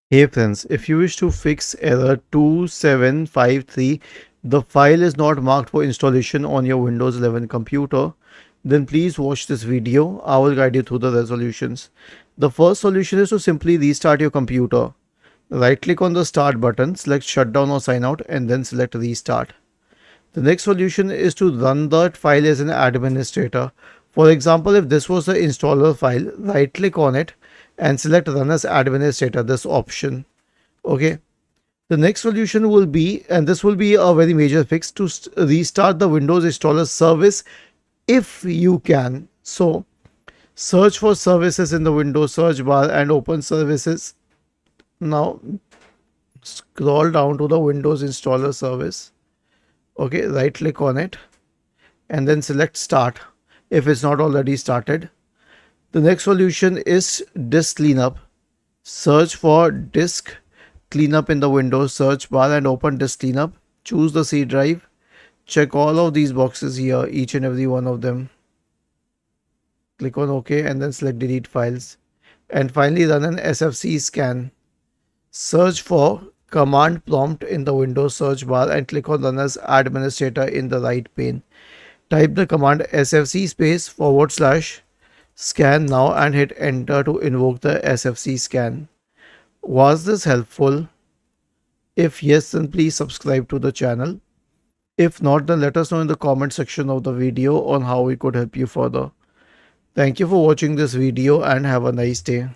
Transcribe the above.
Hey friends, if you wish to fix error 2753, the file is not marked for installation on your Windows 11 computer, then please watch this video. I will guide you through the resolutions. The first solution is to simply restart your computer. Right click on the start button, select shutdown or sign out, and then select restart. The next solution is to run that file as an administrator. For example, if this was the installer file, right click on it and select run as administrator, this option. Okay. The next solution will be, and this will be a very major fix, to restart the Windows installer service if you can. So search for services in the Windows search bar and open services. Now scroll down to the Windows installer service. Okay, right click on it and then select start if it's not already started. The next solution is disk cleanup. Search for disk cleanup in the Windows search bar and open disk cleanup. Choose the C drive. Check all of these boxes here, each and every one of them. Click on OK and then select delete files. And finally run an SFC scan. Search for command prompt in the Windows search bar and click on run as administrator in the right pane. Type the command sfc space / scan now and hit enter to invoke the SFC scan. Was this helpful? If yes, then please subscribe to the channel. If not, then let us know in the comment section of the video on how we could help you further. Thank you for watching this video and have a nice day.